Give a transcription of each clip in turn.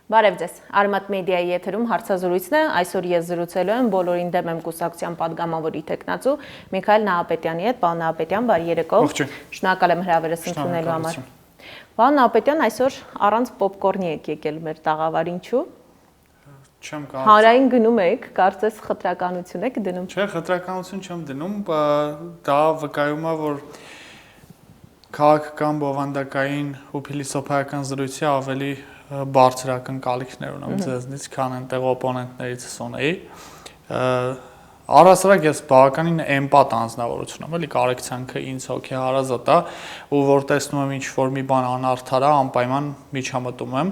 Բարև ձեզ, Արմատ մեդիայի եթերում հարցազրույցն է, այսօր ես զրուցելու եմ բոլորին դեմ եմ կուսակցության պատգամավորի տեխնացու Միքայել Նահապետյանի հետ, պարոն Նահապետյան, բարի երեկո, շնորհակալ եմ հրավերս ընդունելու համար։ Պարոն Նահապետյան, այսօր առանց պոպկորնի եք եկել մեր տաղավար, ինչու՞։ Հանրային գնում եք, կարծես խտրականություն եք դնում։ Չէ, խտրականություն չեմ դնում, դա վկայում է, որ քաղաքական բովանդակային ու փիլիսոփայական զրույցի ավելի բարձր ակնկալիքներ ունեմ ձեզնից, քան այնտեղ օպոնենտներիցս ունեի։ Առհասարակ ես բավականին էմպատ անձնավորություն եմ, էլի կարեկցանքը ինձ հոգեհարազատ է, ու որ տեսնում եմ ինչ-որ մի բան անարդար է, անպայման միջամտում եմ։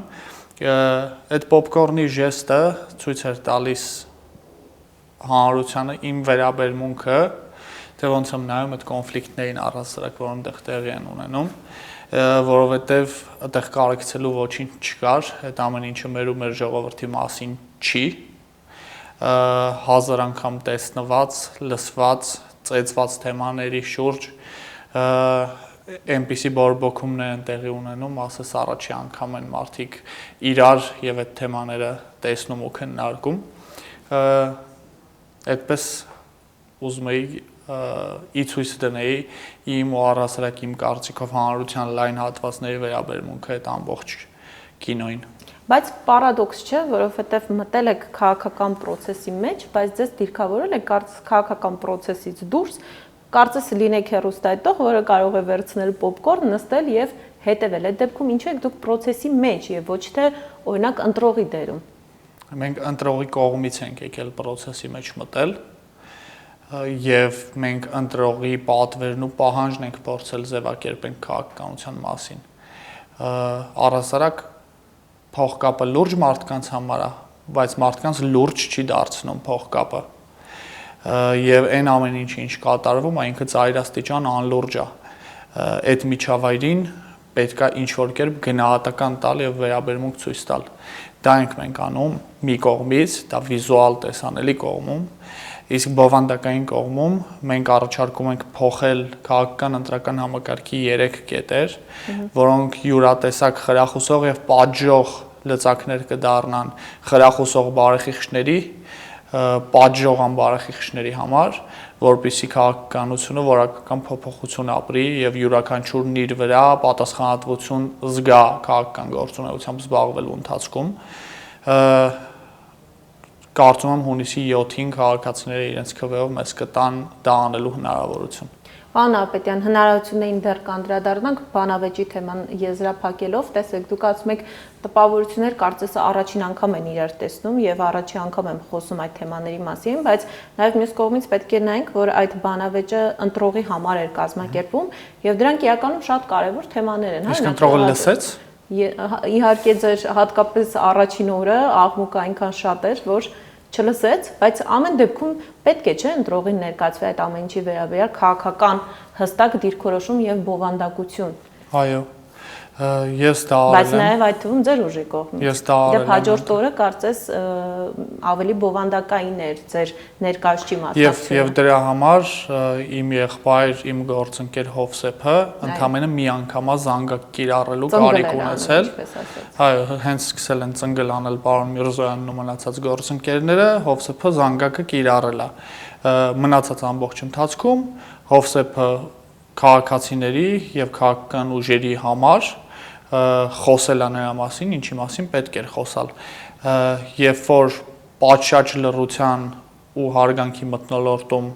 Այդ պոպկորնի ժեստը ցույց էր տալիս հանրությանը իմ վերաբերմունքը, թե ոնց եմ նայում այդ կոնֆլիկտներին առհասարակ, որ այնտեղ տեղի են ունենում, որովհետև այդտեղ կարեկցելու ոչինչ չկար, այդ ամեն ինչը մեր ու մեր ժողովրդի մասին չի, հազար անգամ տեսնված, լսված, ծեծված թեմաների շուրջ այնպիսի բորբոքումներ են տեղի ունենում, ասես առաջի անգամ են մարդիկ իրար եւ այդ թեմաները տեսնում ու քննարկում, այդպես ուզում էի ի ցույց դնեի իմ ու առհասարակ իմ կարծիքով հանրության լայն հատվածների վերաբերմունքը այդ ամբողջ կինոյին։ Բայց պարադոքս չէ, որովհետև մտել եք քաղաքական process-ի մեջ, բայց ձեզ դիրքավորել եք քաղաքական process-ից դուրս, կարծես լինեք հեռուստայտող, որը կարող է վերցնել պոպկորն, նստել եւ հետեւել։ Այդ դեպքում ինչու եք դուք process-ի մեջ եւ ոչ թե օրինակ ընտրողի դերում։ Մենք ընտրողի կողմից ենք եկել process-ի մեջ մտել եւ մենք ընտրողի պատվերն ու պահանջն ենք փորձել ձևակերպենք քաղաքականության մասին։ Առհասարակ փողկապը լուրջ մարդկանց համար է, բայց մարդկանց լուրջ չի դարձնում փողկապը։ Եվ այն ամեն ինչ կատարվում է, ինքը ծայրաստիճան անլուրջ է։ Այդ միջավայրին պետք է ինչ-որ կերպ գնահատական տալ եւ վերաբերմունք ցույց տալ։ Դա ենք մենք անում մի կողմից, դա վիզուալ տեսանելի կողմում, իսկ բովանդակային կողմում մենք առաջարկում ենք փոխել քաղաքական ընտրական համակարգի 3 կետեր, որոնք յուրատեսակ խրախուսող եւ պատժող լծակներ կդառնան խրախուսող բարեխիղճների, պատժող անբարեխիղճների համար, որպեսզի քաղաքականությունը որակական փոփոխություն ապրի եւ յուրաքանչյուրն իր վրա պատասխանատվություն զգա քաղաքական գործունեությամբ զբաղվելու ընթացքում։ Կարծում եմ հունիսի 7-ին քաղաքացիները իրենց քվեով մեզ կտան դա անելու հնարավորություն։ Պարոն Նահապետյան, հնարավորություններին դեռ կանդրադառնանք բանավեճի թեման եզրափակելով, տեսեք, դուք ասում եք տպավորություններ կարծես առաջին անգամ են իրար տեսնում եւ առաջին անգամ եմ խոսում այդ թեմաների մասին, բայց նաեւ մյուս կողմից պետք է նայենք, որ այդ բանավեճը ընտրողի համար էր կազմակերպվում եւ դրանք իրականում շատ կարեւոր թեմաներ են, հա։ Իսկ ընտրողը լսեց։ Իհարկե ձեր հատկապես առաջին օրը աղմուկը այնքան շատ էր, որ չլսեց, բայց ամեն դեպքում պետք է չէ ընտրողին ներկայացվի այդ ամեն ինչի վերաբերյալ քաղաքական հստակ դիրքորոշում եւ բովանդակություն։ Այո, ես դա արել եմ։ Բայց նաեւ այդ թվում ձեր ուժի կողմից։ Ես դա արել եմ։ Դե հաջորդ օրը կարծես ավելի բովանդակային էր ձեր ներկայացուցի մասնակցությունը։ Եվ դրա համար իմ եղբայր, իմ գործընկեր Հովսեփը ընդամենը մի անգամա զանգակ կիրառելու կարիք ունեցել։ Այո, հենց սկսել են ծնգել անել պարոն Միրզոյանն ու մնացած գործընկերները, Հովսեփը զանգակը կիրառել է։ Մնացած ամբողջ ընթացքում Հովսեփը քաղաքացիների եւ քաղաքական ուժերի համար խոսել է նրա մասին, ինչի մասին պետք էր խոսալ։ Երբ որ պատշաճ լռության ու հարգանքի մթնոլորտում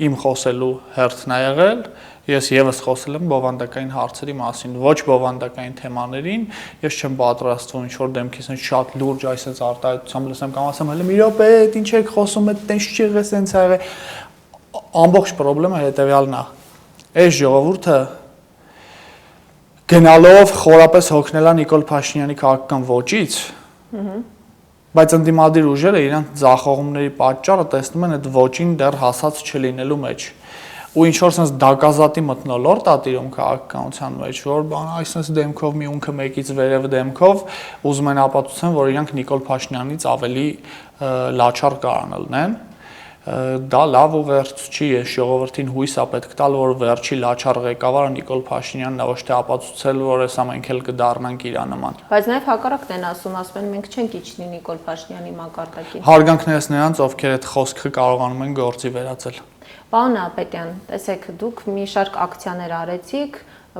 իմ խոսելու հերթն է եղել, ես եւս խոսել եմ բովանդակային հարցերի մասին, ոչ բովանդակային թեմաներին, ես չեմ պատրաստվում ինչ-որ դեմքից շատ լուրջ այսպես արտահայտությամբ լսեմ կամ ասեմ, հələ մի րոպե, ինչ եք խոսում, այդ տենց չի եղել, սենց ա եղել։ Ամբողջ խնդրեմը հետեւյալն է։ Այս ժողովուրդը գնալով խորապես հոգնելա Նիկոլ Փաշինյանի քաղաքական ոճից, բայց ընդդիմադիր ուժերը իրանց ձախողումների պատճառը տեսնում են այդ ոճին դեռ հասած չլինելու մեջ։ Ու ինչ որ sense դակազատի մթնոլորտ է տիրում քաղաքականության մեջ, որ բան այսպես դեմքով մի ունքը մեկից վերև դեմքով ուզում են ապացուցեն, որ իրանք Նիկոլ Փաշինյանից ավելի լաչար կարանալն են։ դա լավ ուղերձ չի, ես ժողովրդին հույս է պետք տալ, որ վերջի լաչար ղեկավարը Նիկոլ Փաշինյանն է, ոչ թե ապացուցել, որ հեսա մենք էլ կդառնանք իր նման։ Բայց նաև հակառակն են ասում են մենք չենք իջնի Նիկոլ Փաշինյանի մակարդակին։ Հարգանքներս նրանց, ովքեր այդ խոսքը կարողանում են գործի վերածել։ Պարոն Ապետյան, տեսեք, դուք մի շարք ակցիաներ արեցիք,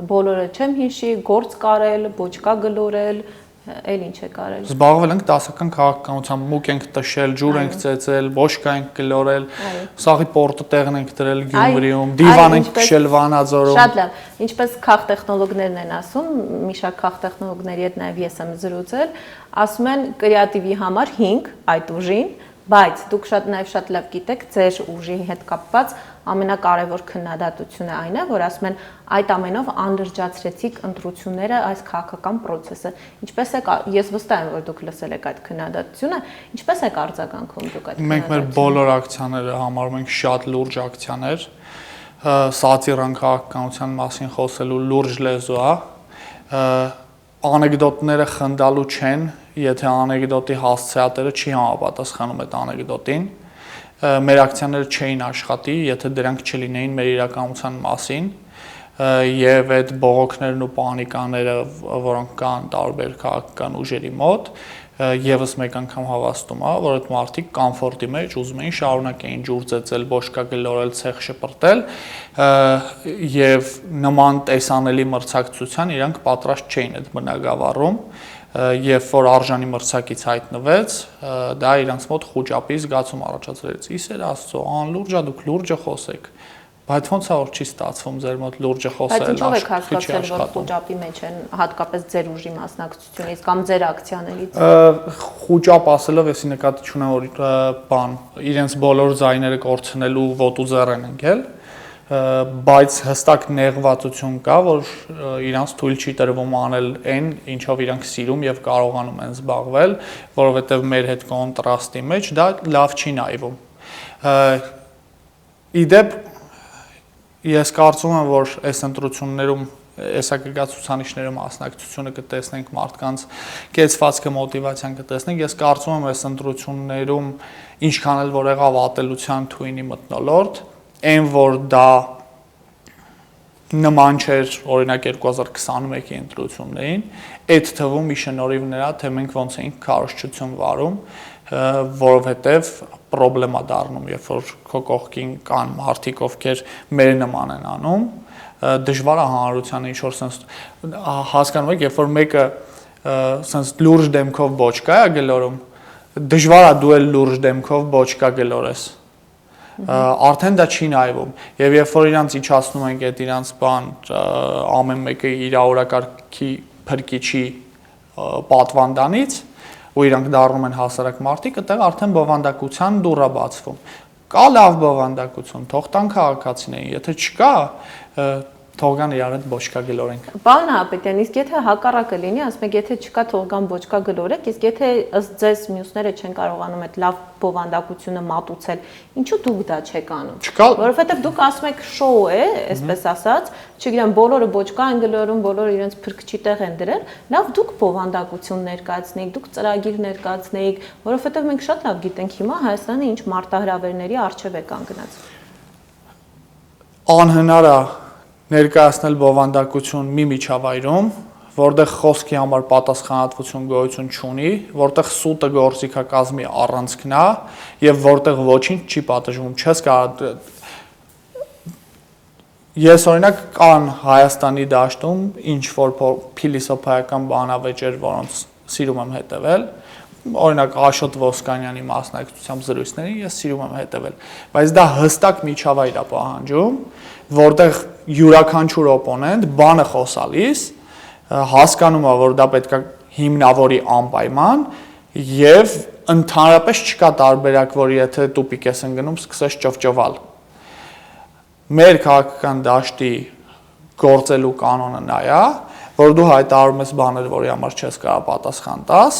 բոլորը չեմ հիշի, գործ կարել, բոճկա գլորել, էլ ինչ եք արել։ Զբաղվել ենք դասական քաղաքականությամբ, մուկ ենք տշել, ջուր ենք ծեծել, բոշկա ենք գլորել, սաղի պորտը տեղն ենք դրել Գյումրիում, դիվան ենք քշել Վանաձորում։ Շատ լավ։ Ինչպես քաղտեխնոլոգներն են ասում, մի շարք քաղտեխնոլոգների հետ նաև ես եմ զրուցել, ասում են կրեատիվի համար 5 այդ ուժին, բայց դուք շատ լավ գիտեք, ձեր ուժի հետ կապված ամենակարևոր քննադատությունը այն է, որ ասում են այդ ամենով անլրջացրեցիք ընտրությունները, այս քաղաքական process-ը։ Ինչպես է, ես վստահ եմ, որ դուք լսել եք այդ քննադատությունը, ինչպես եք արձագանքում դուք այդ քննադատությանը։ Մենք մեր բոլոր ակցիաները համարում ենք շատ լուրջ ակցիաներ, սատիրան քաղաքականության մասին խոսելու լուրջ լեզու է, անեկդոտները խնդալու չեն, եթե անեկդոտի հասցեատերը չի համապատասխանում այդ անեկդոտին, մեր ակցիաները չէին աշխատի, եթե դրանք չլինեին մեր իրականության մասին, եւ այդ բողոքներն ու պանիկաները, որոնք կան տարբեր քաղաքական ուժերի մոտ, եւս մեկ անգամ հավաստում է, որ այդ մարդիկ կոմֆորտի մեջ ուզում էին շարունակեին ջուր ծեծել, բոշկա գլորել, ցեխ շպրտել, եւ նման տեսանելի մրցակցության իրանք պատրաստ չէին այդ բնակավարում, երբ որ արժանի մրցակից հայտնվեց, դա իրանց մոտ խոճապի զգացում առաջացրեց։ Իսեր Աստծո, անլուրջ է, դուք լուրջը խոսեք։ Բայց ոնց է որ չի ստացվում ձեր մոտ լուրջը խոսել։ Բայց ինչով եք հասկացել, որ խոճապի մեջ են հատկապես ձեր ուժի մասնակցությունից կամ ձեր ակցիաներից։ Խոճապ ասելով էսի նկատի չունեմ, որ բան իրենց բոլոր ձայները կորցնելու ոտու ձեռ են ընկել, բայց հստակ նեղվածություն կա, որ իրանց թույլ չի տրվում անել այն, ինչով իրանք սիրում եւ կարողանում են զբաղվել, որովհետեւ մեր հետ կոնտրաստի մեջ դա լավ չի նայվում։ Իդեպ ես կարծում եմ, որ այս ընտրություններում էսակգած ցուցանիշների մասնակցությունը կտեսնենք մարդկանց կեցվածքը մոտիվացիան կտեսնենք, ես կարծում եմ այս ընտրություններում ինչքան էլ որ եղավ ատելության թույնի մթնոլորտ, այն որ դա նման չէր օրինակ 2021-ի ընտրություններին, այդ թվում ի շնորհիվ նրա, թե մենք ոնց էինք քարոզչություն վարում, որովհետև պրոբլեմա դառնում, երբ որ քո կողքին կան մարդիկ, ովքեր մեր նման են անում, դժվար է հանրությանը ինչ որ sense հասկանում եք, երբ որ մեկը sense լուրջ դեմքով բոճկա է գլորում, դժվար է դու էլ լուրջ դեմքով բոճկա գլորես։ Արդեն դա չի նայվում, եւ երբ որ իրանց իջացնում ենք այդ իրանց բան, ամեն մեկը իր օրակարգի փրկիչի պատվանդանից, ու իրանք դառնում են հասարակ մարդիկ, այդտեղ արդեն բովանդակության դուռը բացվում։ Կա լավ բովանդակություն, թող տան քաղաքացիներին, եթե չկա, թող գան իրար հետ բոճկա գլորենք։ Պարոն Հապետյան, իսկ եթե հակառակը լինի, ասում եք, եթե չկա թող գան բոճկա գլորեք, իսկ եթե ըստ ձեզ մյուսները չեն կարողանում այդ լավ բովանդակությունը մատուցել, ինչու դուք դա չեք անում։ Որովհետև դուք ասում եք շոու է, այսպես ասած, չգիտեմ, բոլորը բոճկա են գլորում, բոլորը իրենց փրկչի տեղ են դրել, լավ դուք բովանդակություն ներկայացնեիք, դուք ծրագիր ներկայացնեիք, որովհետև մենք շատ լավ գիտենք հիմա Հայաստանը ինչ մարտահրավերների առջև է կանգնած։ Անհնար է ներկայացնել բովանդակություն մի միջավայրում, որտեղ խոսքի համար պատասխանատվություն գոյություն չունի, որտեղ սուտը գործիքակազմի առանցքն է եւ որտեղ ոչինչ չի պատժվում, չես կարող։ Ես օրինակ կան Հայաստանի դաշտում ինչ որ փիլիսոփայական բանավեճեր, որոնց սիրում եմ հետևել, օրինակ Աշոտ Ոսկանյանի մասնակցությամբ զրույցներին ես սիրում եմ հետևել, բայց դա հստակ միջավայր է պահանջում, որտեղ յուրաքանչյուր օպոնենտ բանը խոսալիս հասկանում է, որ դա պետք է հիմնավորի անպայման եւ ընդհանրապես չկա տարբերակ, որ եթե տուպիկ ես ընկնում, սկսես ճվճվալ։ Մեր քաղաքական դաշտի գործելու կանոնը նա է, որ դու հայտարարում ես բաներ, որի համար չես կարող պատասխան տաս,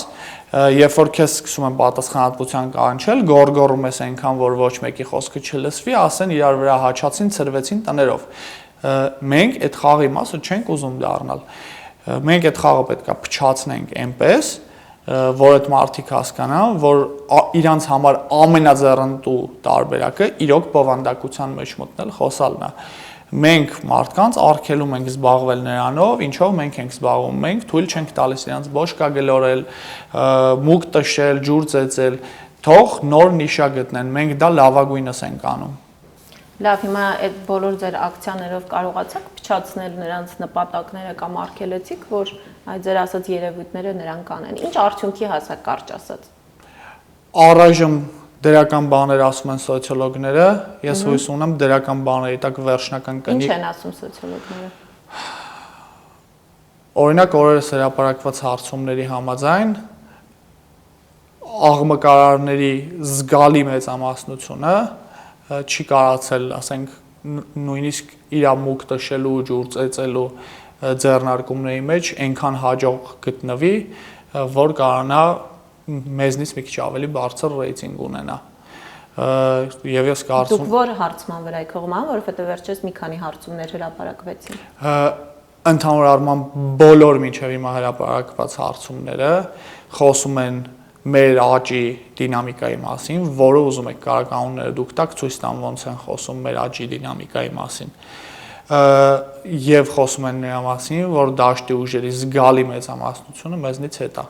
երբ որ քեզ սկսում են պատասխանատվության կանչել, գորգորում ես այնքան, որ ոչ մեկի խոսքը չլսվի, ասեն իրար վրա հաչացին, ցրվեցին տներով։ Մենք այդ խաղի մասը չենք ուզում դառնալ։ Մենք այդ խաղը պետք է փչացնենք այնպես, որ այդ մարդիկ հասկանան, որ իրանց համար ամենաձեռնտու տարբերակը իրոք բովանդակության մեջ մտնել խոսալն է։ Մենք մարդկանց արգելում ենք զբաղվել նրանով, ինչով մենք ենք զբաղվում, մենք թույլ չենք տալիս նրանց բոշկա գլորել, մուկ տշել, ջուր ծեծել, թող նոր նիշա գտնեն, մենք դա լավագույնս ենք անում։ Լավ, հիմա այդ բոլոր ձեր ակցիաներով կարողացաք փչացնել նրանց նպատակները կամ արգելեցիք, որ այդ ձեր ասած երևույթները նրան կանեն։ Ինչ արդյունքի հասակ կարճ ասած։ Առայժմ դրական բաներ ասում են սոցիոլոգները, ես հույս ունեմ դրական բաների տակ վերջնական կնի։ Ինչ են ասում սոցիոլոգները։ Օրինակ օրերս հրապարակված հարցումների համաձայն աղմկարարների զգալի մեծամասնությունը չի կարացել, ասենք, նույնիսկ իր մուկ տշելու, ջուր ծեծելու ձեռնարկումների մեջ այնքան հաջող գտնվի, որ կարողանա մեզնից մի քիչ ավելի բարձր ռեյտինգ ունենա։ Եվ ես կարծում Դուք որ հարցման վրա եք հողման, որովհետև վերջերս մի քանի հարցումներ հրապարակվեցին։ Ընդհանուր առմամբ բոլոր մինչև հիմա հրապարակված հարցումները խոսում են մեր աճի դինամիկայի մասին, որը ուզում եք կարողանները դուք տակ ցույց տան ոնց են խոսում մեր աճի դինամիկայի մասին։ Եվ խոսում են նրա մասին, որ դաշտի ուժերի զգալի մեծամասնությունը մեզնից հետ է։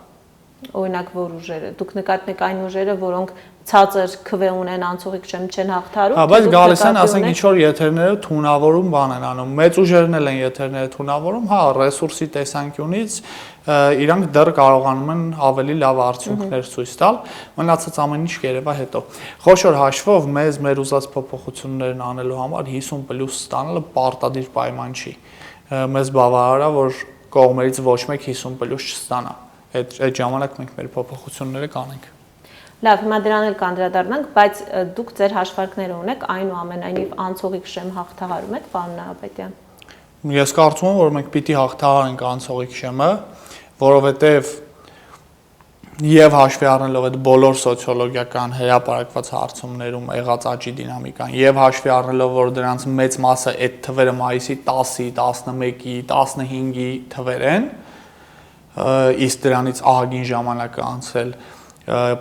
Օրինակ որ ուժերը, դուք նկատում եք այն ուժերը, որոնք ցածր քվե ունեն, անցողիկ չեն հաղթարում։ Հա, բայց գալիս են, ասենք, ինչ որ եթերները թունավորում բան են անում։ Մեծ ուժերն են եթերները թունավորում, հա, ռեսուրսի տեսանկյունից իրանք դեռ կարողանում են ավելի լավ արդյունքներ ցույց տալ, մնացած ամեն ինչ կերևա հետո։ Խոշոր հաշվով մեր ուզած փոփոխություններն անելու համար 50+ ստանալը պարտադիր պայման չի։ Մեզ բավարար է, որ կողմերից ոչ մեկ 50+ չստանա։ Այդ ժամանակ մենք մեր փոփոխությունները կանենք։ Լավ, հիմա դրան էլ կանդրադառնանք, բայց դուք ձեր հաշվարկները ունեք այնուամենայնիվ անցողիկ շեմ հաղթահարում եք, պարոն Նահապետյան։ Ես կարծում եմ, որ մենք պիտի հաղթահարենք անցողիկ շեմը, որովհետև եւ հաշվի առնելով այդ բոլոր սոցիոլոգիական հրապարակված հարցումներում եղած աճի դինամիկան եւ հաշվի առնելով, որ դրանց մեծ մասը այդ թվերը մայիսի 10-ի, 11-ի, 15-ի թվեր են, իսկ դրանից ահագին ժամանակ է անցել,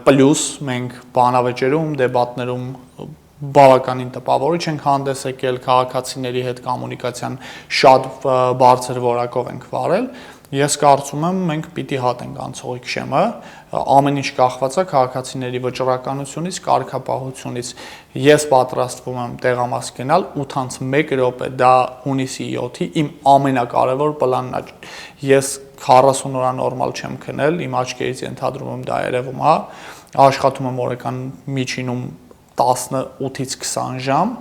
պլյուս մենք բանավեճերում, դեբատներում բավականին տպավորիչ ենք հանդես եկել, քաղաքացիների հետ կոմունիկացիան շատ բարձր որակով ենք վարել։ Ես կարծում եմ, մենք պիտի հատենք անցողիկ շեմը, ամեն ինչ կախված է քաղաքացիների վճռականությունից, կարգապահությունից։ Ես պատրաստվում եմ տեղամաս գնալ 8-1 րոպե, դա հունիսի 7-ի իմ ամենակարևոր պլանն է։ Ես 40 օր նորմալ չեմ քնել, իմ աչքերից ենթադրում եմ դա երևում է, աշխատում եմ օրական միջինում 18-ից 20 ժամ,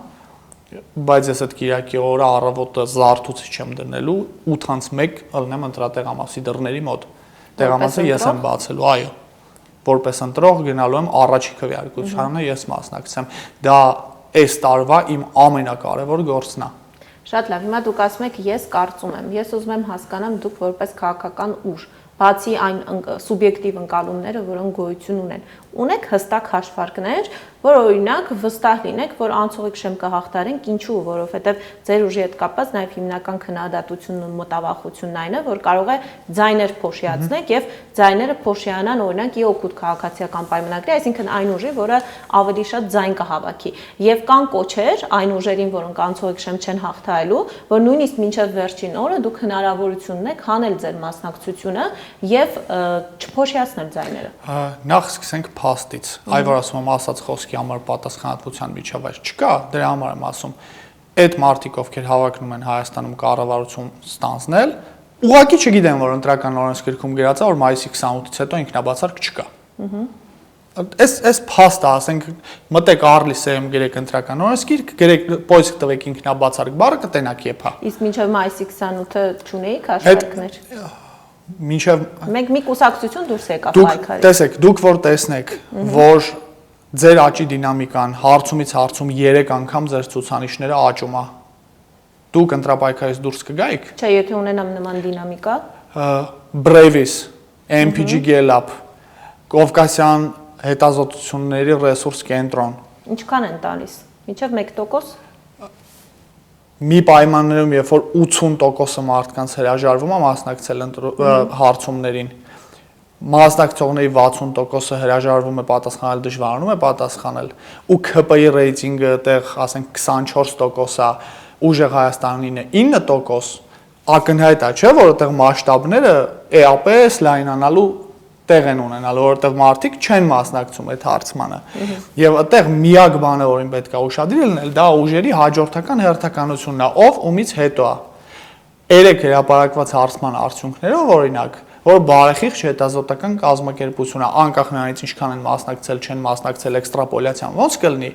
բայց ես այդ կիրակի օրը առավոտը զարթուցի չեմ դնելու, 8-1 ելնեմ ընտրատեղամասի դռների մոտ։ Տեղամասը ես եմ բացելու, այո։ Որպես ընտրող գնալու եմ առաջի քվեարկությանը, ես մասնակցեմ։ Դա այս տարվա իմ ամենակարևոր գործն է։ Շատ լավ, հիմա դուք ասում եք ես կարծում եմ, ես ուզում եմ հասկանամ դուք որպես քաղաքական ուժ, բացի այն սուբյեկտիվ ընկալումները, որոնք գոյություն ունեք հստակ հաշվարկներ, որ օրինակ վստահ լինեք, որ անցողիկ շեմ կհաղթարենք, ինչու, որովհետև ձեր ուժի հետ կապված նաև հիմնական քննադատությունն ու մտավախությունն այն է, որ կարող է ձայներ փոշիացնեք եւ ձայները փոշիանան օրինակ ի օգուտ քաղաքացիական պայմանագրի, այսինքն այն ուժի, որը ավելի շատ ձայն կհավաքի։ Եվ կան կոչեր այն ուժերին, որոնք անցողիկ շեմ չեն հաղթահարելու, որ նույնիսկ մինչև վերջին օրը դուք հնարավորություն ունեք հանել ձեր մասնակցությունը եւ չփոշիացնել ձայները։ Նախ սկսենք փաստից։ Այ որ ասում եմ ասած խոսքի համար պատասխանատվության միջավայր չկա, դրա համար եմ ասում, այդ մարդիկ, ովքեր հավակնում են Հայաստանում կառավարություն ստանձնել, ուղղակի չգիտեն, որ ընտրական օրենսգրքում գրած է, որ մայիսի 28-ից հետո ինքնաբացարկ չկա։ Այս փաստը, ասենք, մտեք Արլիսեում գրեք ընտրական օրենսգիրք, գրեք պոյսկ տվեք ինքնաբացարկ բառը կտենաք եփա։ Իսկ մինչև մայիսի 28-ը չունեիք հաշվարկներ։ Մինչև Մենք մի կուսակցություն դուրս եկավ պայքարի։ Տեսեք, դուք որ տեսնեք, որ ձեր աճի դինամիկան հարցումից հարցում 3 անգամ ձեր ցուցանիշները աճում է։ Դուք ընտրապայքարից դուրս կգայիք։ Չէ, եթե ունենամ նման դինամիկա։ Brevis, MPG Gallup, Կովկասյան հետազոտությունների ռեսուրս կենտրոն։ Ինչքան են տալիս։ Մինչև 1%։ Մի պայմաններում, երբ որ 80%-ը մարդկանց հրաժարվում է մասնակցել հարցումներին, մասնակցողների 60%-ը հրաժարվում է պատասխանել, դժվարանում է պատասխանել, ու ՔՊ-ի ռեյտինգը այդտեղ, ասենք 24%-ա, ուժեղ Հայաստանին է 9%, ակնհայտ է, չէ՞, որ այդտեղ մասշտաբները էապես լայնանալու տեղ են ունենալու, որովհետև մարդիկ չեն մասնակցում այդ հարցմանը։ Եվ այդտեղ միակ բանը, որին պետք է ուշադրել լինել, դա ուժերի հաջորդական հերթականությունն է, ով ումից հետո է։ 3 հրապարակված հարցման արդյունքներով, օրինակ, որ բարեխիղճ հետազոտական կազմակերպություն է, անկախ նրանից ինչքան են մասնակցել, չեն մասնակցել էքստրապոլյացիան, ոնց կլինի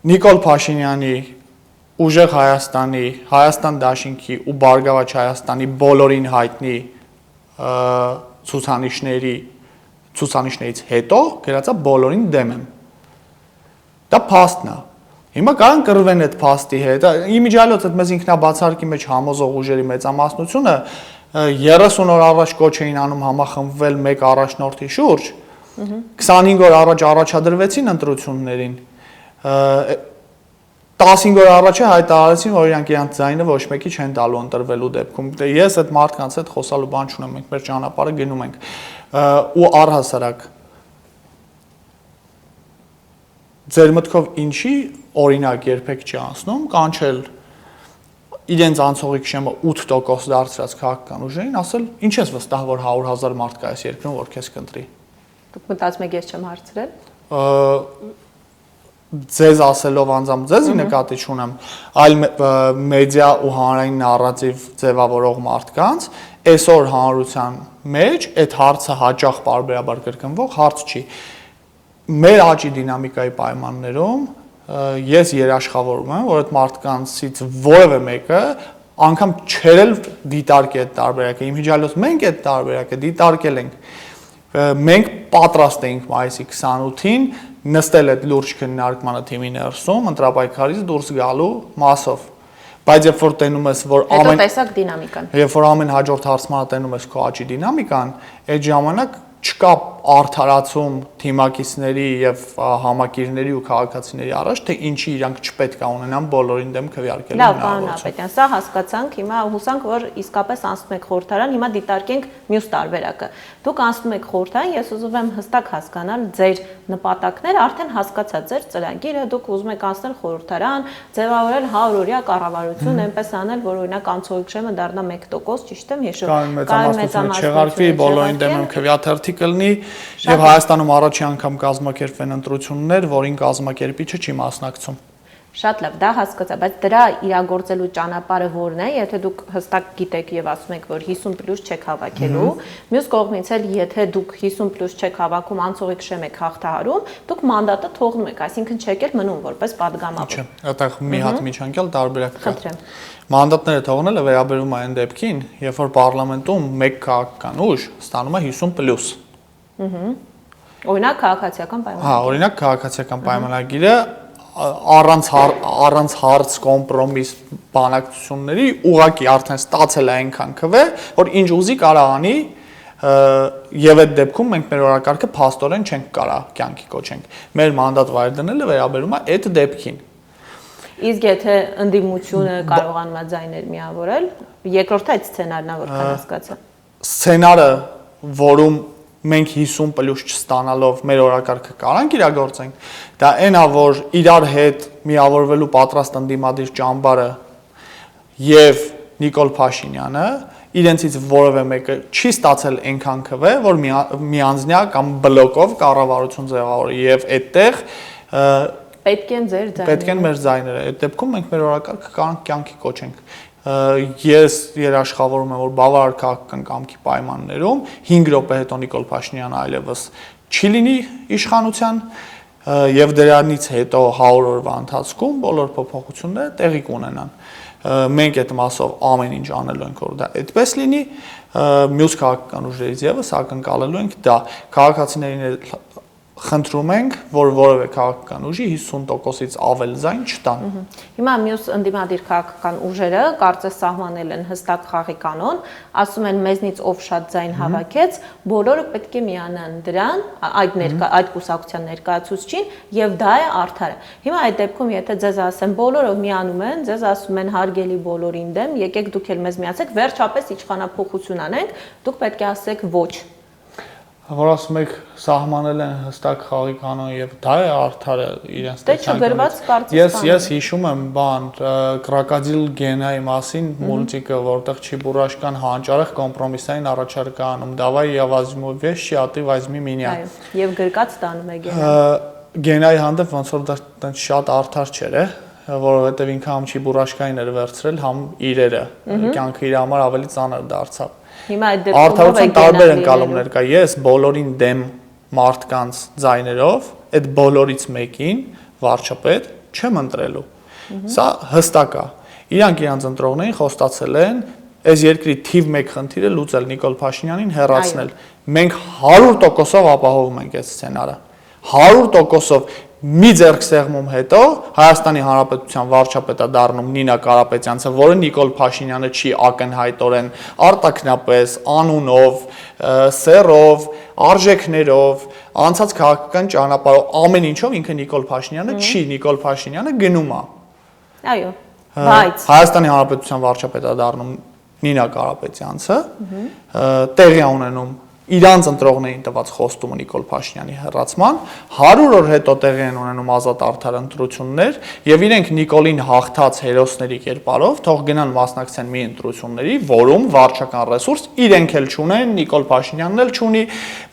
Նիկոլ Փաշինյանի, Ուժեղ Հայաստանի, Հայաստան Դաշինքի ու Բարգավաճ Հայաստանի բոլորին հայտնի ցուցանիշներից հետո գրածա բոլորին դեմ եմ։ Դա փաստն է։ Հիմա կարան կռվեն այդ փաստի հետ։ Իմիջիալոց այդ մեզ ինքնաբացարկի մեջ համոզող ուժերի մեծամասնությունը 30 օր առաջ կոչ էին անում համախմբվել մեկ առաջնորդի շուրջ, 25 օր առաջ առաջադրվեցին ընտրություններին, 15 օր առաջ հայտարարեցին, որ իրանք իրանք ձայնը ոչ մեկի չեն տալու ընտրվելու դեպքում։ Ես այդ մարդկանց հետ խոսալու բան չունեմ, մենք մեր ճանապարհը գնում ենք։ Ու առհասարակ ձեր մտքով ինչի օրինակ երբեք չի անցնում կանչել իրենց անցողիկ շեմը 8% դարձրած քաղաքական ուժերին, ասել ինչ ես վստահ, որ 100,000 մարդ կա այս երկրում, որ քեզ կընտրի։ Դուք մտածում եք ես չեմ հարցրել։ Ձեզ ասելով անձամբ ձեզի նկատի չունեմ, այլ մեդիա ու հանրային նարատիվ ձևավորող մարդկանց, այսօր հանրության մեջ այդ հարցը հաճախ բարբերաբար կրկնվող հարց չի։ Մեր աճի դինամիկայի պայմաններում ես երաշխավորում եմ, որ այդ մարդկանցից որևէ մեկը անգամ չերել դիտարկի այդ տարբերակը, իմիջիալոց մենք այդ տարբերակը դիտարկել ենք։ Մենք պատրաստ էինք մայիսի 28-ին նստել այդ լուրջ քննարկմանը թիմի ներսում, ընտրապայքարից դուրս գալու մասով։ Բայց երբ որ տենում ես, որ ամեն տեսակ դինամիկան։ Երբ որ ամեն հաջորդ հարցմանը տենում ես քո աճի դինամիկան, այդ ժամանակ չկա արդարացում թիմակիցների եւ համակիրների ու քաղաքացիների առաջ, թե ինչի իրանք չպետք է ունենան բոլորին դեմ քվեարկելու հնարավորություն։ Լավ, պարոն Ապետյան, սա հասկացանք, հիմա հուսանք, որ իսկապես անցնում եք խորհրդարան, հիմա դիտարկենք մյուս տարբերակը։ Դուք անցնում եք խորհրդարան, ես ուզում եմ հստակ հասկանալ ձեր նպատակները, արդեն հասկացա ձեր ծրագիրը, դուք ուզում եք անցնել խորհրդարան, ձևավորել 100-օրյա կառավարություն, այնպես անել, որ օրինակ անցողիկ շեմը դառնա 1%, ճիշտ եմ հիշում։ Կան մեծամասնություն, բոլորին դեմ եմ քվեաթերթի կլինի եւ Հայաստանում առաջի անգամ կազմակերպվեն ընտրություններ, որին կազմակերպիչը չի մասնակցում։ Շատ լավ, դա հասկացա, բայց դրա իրագործելու ճանապարհը որն է, եթե դուք հստակ գիտեք եւ ասում եք, որ 50+ չեք հավաքելու, մյուս կողմից էլ եթե դուք 50+ չեք հավաքում, անցողիկ շեմ եք հաղթահարում, դուք մանդատը թողնում եք, այսինքն չեք էլ մնում որպես падգամավոր։ Չէ, այդտեղ մի հատ միջանկյալ տարբերակ կա։ Խնդրեմ։ Մանդատները թողնելը վերաբերում է այն դեպքին, երբ որ պարլամենտում մեկ քաղաքական ուժ ստանում է 50+։ Օրինակ քաղաքացիական պայմանագիր։ Հա, օրինակ քաղաքացիական պայմանագիրը առանց հարց կոմպրոմիս բանակցությունների ուղղակի արդեն ստացել է այնքան քվե, որ ինչ ուզի կարա անի, եւ այդ դեպքում մենք մեր օրակարգը փաստորեն չենք կարա կյանքի կոչենք։ Մեր մանդատ վայր դնելը վերաբերում է այդ դեպքին։ Իսկ եթե ընդդիմությունը կարողանում է ձայներ միավորել, երկրորդը այդ սցենարն է, որքան հասկացա։ Սցենարը, որում մենք 50+ չստանալով մեր օրակարգը կարանք իրագործենք, դա այն է, որ իրար հետ միավորվելու պատրաստ ընդդիմադիր ճամբարը եւ Նիկոլ Փաշինյանը իրենցից որևէ մեկը չի ստացել այնքան քվե, որ միանձնյա կամ բլոկով կառավարություն ձևավորի եւ այդտեղ պետք են ձեր ձայները։ Պետք են մեր ձայները։ Այդ դեպքում մենք մեր օրակարգը կարանք կյանքի կոչենք։ Ես երաշխավորում եմ, որ բավարար քաղաքական կամքի պայմաններում 5 րոպե հետո Նիկոլ Փաշինյանը այլևս չի լինի իշխանության եւ դրանից հետո 100 օրվա ընթացքում բոլոր փոփոխությունները տեղի կունենան։ Մենք այդ մասով ամեն ինչ անելու ենք, որ դա այդպես լինի, մյուս քաղաքական ուժերից եւս ակնկալելու ենք դա։ Քաղաքացիներին խնդրում ենք, որ որևէ քաղաքական ուժի 50%-ից ավել ձայն չտան։ Հիմա մյուս ընդդիմադիր քաղաքական ուժերը կարծես սահմանել են հստակ խաղի կանոն, ասում են մեզնից ով շատ ձայն հավաքեց, բոլորը պետք է միանան դրան, այդ կուսակցության ներկայացուցչին, եւ դա է արդարը։ Հիմա այդ դեպքում եթե ձեզ ասեմ բոլորը միանում են, ձեզ ասում են հարգելի բոլորին դեմ, եկեք դուք էլ մեզ միացեք, վերջապես իշխանափոխություն անենք, դուք պետք է ասեք ոչ։ Որ ասում եք սահմանել են հստակ խաղի կանոն եւ դա է արդարը իրենց տեսանկյունից։ Ես հիշում եմ Կրոկոդիլ Գենայի մասին մուլտիկը, որտեղ Չիբուրաշկան հանճարեղ կոմպրոմիսային առաջարկ է անում. Давай я возьму вещи, а ты возьми меня։ Այո, եւ գրկած տանում է Գենան։ Գենայի հանդեպ ոնց որ դա շատ արդար չէր, որովհետեւ ինքը համ Չիբուրաշկային էր վերցրել, համ իրերը, կյանքը իր համար ավելի ծանր դարձավ։ Հիմա այդ դեպքում արդարության տարբեր ընկալումներ կա։ Ես բոլորին դեմ մարդկանց ձայներով, այդ բոլորից մեկին վարչապետ չեմ ընտրելու։ Սա հստակ է։ Իրանք իրանց ընտրողներին խոստացել են այս երկրի թիվ 1 խնդիրը լուծել Նիկոլ Փաշինյանին հեռացնել։ Մենք 100%-ով ապահովում ենք այդ սցենարը։ 100%-ով մի ձեռքսեղմում հետո Հայաստանի Հանրապետության վարչապետը դառնում Նինա Կարապետյանցը, որը Նիկոլ Փաշինյանը չի ակնհայտորեն արտաքնապես, անունով, սեռով, արժեքներով, անցած քաղաքական ճանապարհով, ամեն ինչով ինքը Նիկոլ Փաշինյանը չի, Նիկոլ Փաշինյանը գնում է։ Այո, բայց Հայաստանի Հանրապետության վարչապետը դառնում Նինա Կարապետյանցը, տեղի ունենում իրանց ընտրողներին տված խոստումը Նիկոլ Փաշինյանի հեռացման 100 օր հետո տեղի են ունենում ազատ արդար ընտրություններ եւ իրենք Նիկոլին հաղթած հերոսների կերպարով թող գնան մասնակցեն մի ընտրությունների, որում վարչական ռեսուրս իրենք էլ չունեն, Նիկոլ Փաշինյանն էլ չունի,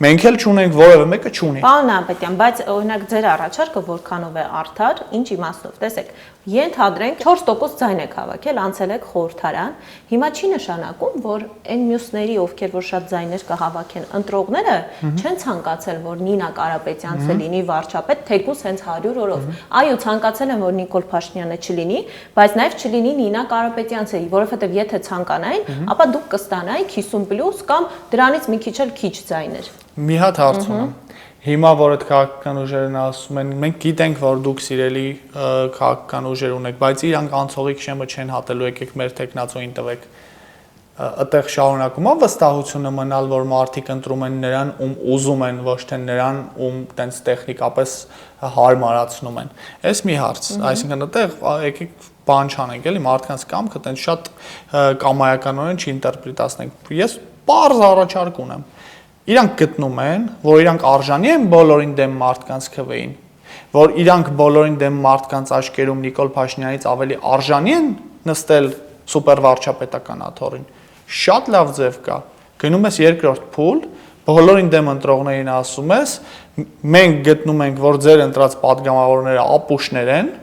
մենք էլ չունենք, որևէ մեկը չունի։ Պարոն Նահապետյան, բայց օրինակ ձեր առաջարկը որքանով է արդար, ինչ իմաստով, տեսեք, ենթադրենք 4% ձայն եք հավաքել, անցել եք խորհրդարան, հիմա չի նշանակում, որ այն մյուսների, ովքեր որ շատ ձայներ կհավաքեն, ընտրողները չեն ցանկացել, որ Նինա Կարապետյանցը լինի վարչապետ, թեկուզ հենց 100 օրով։ Այո, ցանկացել են, որ Նիկոլ Փաշինյանը չլինի, բայց նաև չլինի Նինա Կարապետյանցը, որովհետև եթե ցանկանային, ապա դուք կստանայիք 50+ կամ դրանից մի քիչ էլ քիչ ձայներ։ Մի հատ հարց ունեմ։ Հիմա որ այդ քաղաքական ուժերն ասում են, մենք գիտենք, որ դուք սիրելի քաղաքական ուժեր ունեք, բայց իրանք անցողիկ շեմը չեն հատելու, եկեք մեր տեխնացուին տվեք։ Այդտեղ շարունակում է վստահությունը մնալ, որ մարդիկ ընտրում են նրան, ում ուզում են, ոչ թե նրան, ում տենց տեխնիկապես հարմարացնում են։ Այս մի հարց, այսինքն այդտեղ եկեք բան չանենք, էլի մարդկանց կամքը տենց շատ կամայականորեն չինտերպրետացնենք։ Ես պարզ առաջարկ ունեմ։ Իրանք գտնում են, որ իրանք արժանի են բոլորին դեմ մարդկանց քվեին, որ իրանք բոլորին դեմ մարդկանց աչքերում Նիկոլ Փաշինյանից ավելի արժանի են նստել սուպերվարչապետական աթոռին։ Շատ լավ ձև կա։ Գնում ես երկրորդ փուլ, բոլորին դեմ ընտրողներին ասում ես, մենք գտնում ենք, որ ձեր ընտրած падգամավորները ապուշներ են,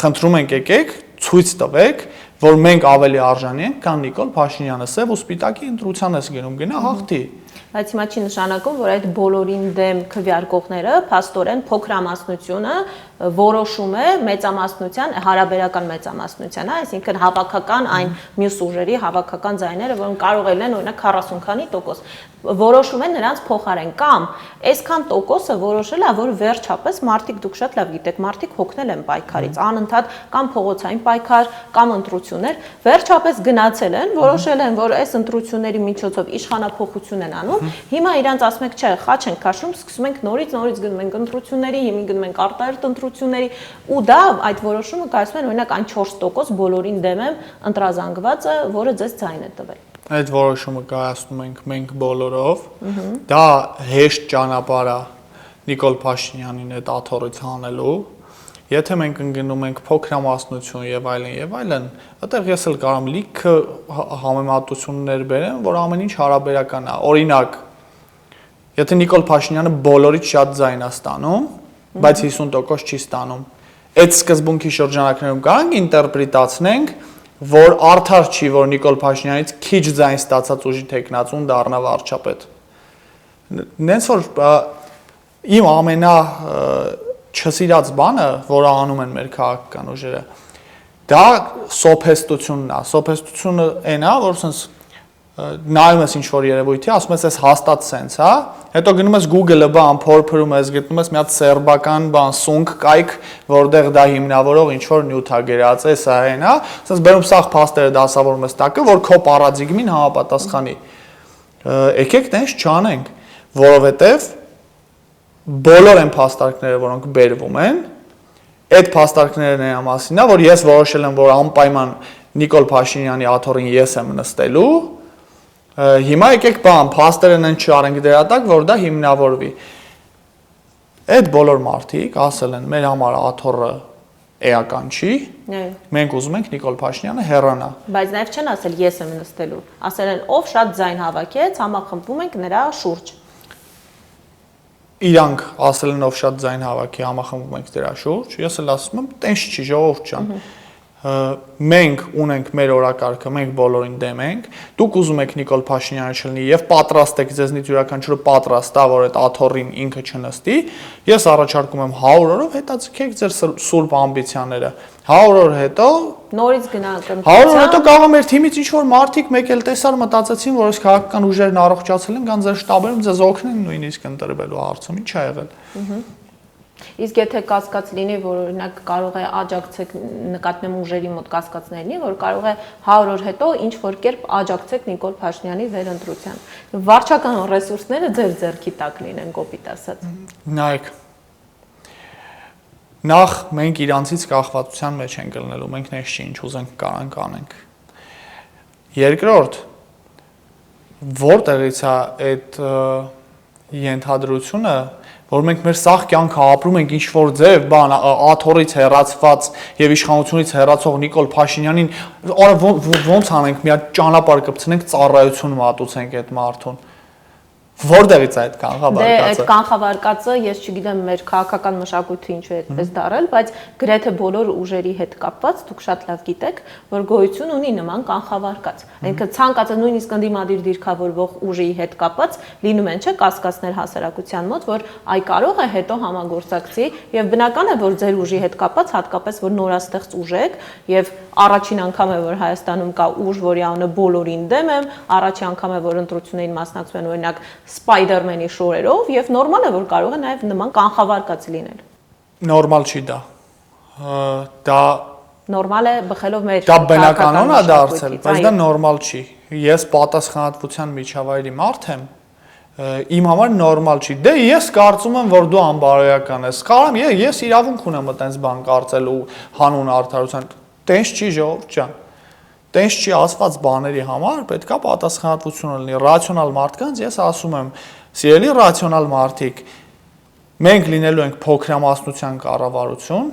խնդրում ենք եկեք, ցույց տվեք, որ մենք ավելի արժանի ենք, քան Նիկոլ Փաշինյանը, սև ու սպիտակի ընտրության ես գնում, գնա հաղթի։ Բայց հիմա չի նշանակում, որ այդ բոլորին դեմ քվեարկողները փաստորեն փոքրամասնությունը որոշում է մեծամասնության, հարաբերական մեծամասնության, այսինքն հավաքական այն մյուս ուժերի հավաքական ձայները, որոնք կարող են օրինակ 40 քանի տոկոս որոշում են նրանց փոխարեն կամ այսքան տոկոսը որոշել է, որ վերջապես մարդիկ դուք շատ լավ գիտեք, մարդիկ հոգնել են պայքարից, անընդհատ կամ փողոցային պայքար, կամ ընտրություններ, վերջապես գնացել են, որոշել են, որ այս ընտրությունների միջոցով իշխանափոխություն են անում, հիմա իրանց ասում եք, չէ, խաչ ենք քաշում, սկսում ենք նորից գնում ենք ընտրությունների, հիմա գնում ենք արտահերթ ընտրությունների, ու դա այդ որոշումը կայացնում են օրինակ այն 4% բոլորին դեմ եմ ընտրազանգվածը, որը ձեզ ձայն է տվել։ Այդ որոշումը կայացնում ենք մենք բոլորով, դա հեշտ ճանապարհ է Նիկոլ Փաշինյանին այդ աթոռից հանելու, եթե մենք ընկնում ենք փոքրամասնություն եւ այլն, այդտեղ ես էլ կարամ լիքը համեմատություններ բերեմ, որ ամեն ինչ հարաբերական է։ Օրինակ, եթե Նիկոլ Փաշինյանը բոլորից շատ ձայն է ստանում, բայց 50% չի ստանում, այդ սկզբունքի շրջանակներում կարանք ինտերպրետացնենք, որ արդար չի, որ Նիկոլ Փաշինյանից քիչ ձայն ստացած ուժի տեխնացուն դառնա վարչապետ։ Նենց որ իմ ամենա չսիրած բանը, որը անում են մեր քաղաքական ուժերը, դա սոփեստությունն է։ Սոփեստությունը այն է, որ sense նայում ես ինչ-որ երևույթի, ասում ես հաստատ սենց, հա, հետո գնում ես Google-ը բան փորփրում ես, գտնում ես մի հատ սերբական բան սունկ կայք, որտեղ դա հիմնավորող ինչ-որ նյութ է գրած, սա այն, հա, ասես բերում սաղ փաստերը դասավորում ես տակը, որ քո պարադիգմին համապատասխանի։ Եկեք տենց չանենք, որովհետև բոլոր այն փաստարկները, որոնք բերվում են, այդ փաստարկները նրա մասին է, որ ես որոշել եմ, որ անպայման Նիկոլ Փաշինյանի աթոռին ես եմ նստելու, հիմա եկեք բան, փաստերն են չարենք դրա տակ, որ դա հիմնավորվի։ Այդ բոլոր մարդիկ ասել են, մեր համար աթոռը էական չի, մենք ուզում ենք Նիկոլ Փաշինյանը հեռանա։ Բայց նաև չեն ասել ես եմ նստելու, ասել են ով շատ ձայն հավաքեց, համախմբվում ենք նրա շուրջ։ Իրանք ասել են ով շատ ձայն հավաքի, համախմբվում ենք դրա շուրջ, ես էլ ասում եմ, տենց չի, ժողովուրդ ջան։ Մենք ունենք մեր օրակարգը, մենք բոլորին դեմ ենք, դուք ուզում եք Նիկոլ Փաշինյանը չլինի եւ պատրաստ եք, ձեզնից յուրաքանչյուրը պատրաստ է, որ այդ աթոռին ինքը չնստի, ես առաջարկում եմ 100 օրով հետաձգեք ձեր սուրբ ամբիցիաները, 100 օր հետո նորից գնահատենք։ 100 օր հետո կարող է մեր թիմից ինչ-որ մարդիկ մեկ էլ տեսար մտածեցին, որ այս քաղաքական ուժերն առողջացել են, կան ձեր շտաբերում ձեզ օգնեն նույնիսկ ընտրվելու հարցում, ինչ ա եղել։ Իսկ եթե կասկած լինի, որ օրինակ կարող է աջակցեք նկատմեմ ուժերի մոտ կասկածներնի, որ կարող է 100 օր հետո ինչ որ կերպ աջակցեք Նիկոլ Փաշինյանի վերընտրության։ Վարչական ռեսուրսները ձեր ձեռքի տակ լինեն, կոպիտ ասած։ Նայեք։ Նախ մենք իրանցից կախվածության մեջ ենք գտնելու, մենք նես չի ինչ ուզենք կարանք անենք։ Երկրորդ, որտեղից է այդ ենթադրությունը, որ մենք մեր սաղ կյանքը ապրում ենք ինչ-որ ձև, բան, աթոռից հեռացված եւ իշխանությունից հեռացող Նիկոլ Փաշինյանին, ոնց անենք, մի հատ ճանապարհ կպցնենք, ծառայություն մատուցենք այդ մարդուն։ Որտեղից է այդ կանխավարկածը։ Դե այդ կանխավարկածը ես չգիտեմ մեր քաղաքական մշակույթը ինչու է այդպես դարել, բայց գրեթե բոլոր ուժերի հետ կապված դուք շատ լավ գիտեք, որ գոյություն ունի նման կանխավարկած։ Այնինքն ցանկացած նույնիսկ ընդդիմադիր դիրքավորվող ուժի հետ կապված լինում են չէ կասկածներ հասարակության մոտ, որ այ կարող է հետո համագործակցի եւ բնական է որ ձեր ուժի հետ կապված հատկապես որ նորաստեղծ ուժ եք եւ առաջին անգամ է որ Հայաստանում կա ուժ, որի անունը բոլորին դեմ եմ, առաջին անգամ է որ ընտրություններին մասնակցում են օրինակ Spider-Man-ի շորերով եւ նորմալ է որ կարող է նաեւ նման կանխավարկած լինել։ Նորմալ չի դա։ Դա նորմալ է բխելով մեր դա բնականon է դարձել, բայց դա նորմալ չի։ Ես պատասխանատվության միջավայրի մարդ եմ, իմ համար նորմալ չի։ Դե ես կարծում եմ, որ դու անբարոյական ես։ Կարամ ես իրավունք ունեմ այտենց բան կարծել ու հանուն արդարության։ Տենց չի ժողովուրդ ջան։ Տենց չի ասված բաների համար պետքա պատասխանատվություն լինի ռացիոնալ մարդկանց, ես ասում եմ, սիրելի ռացիոնալ մարդիկ, մենք լինելու ենք փոքրամասնության կառավարություն,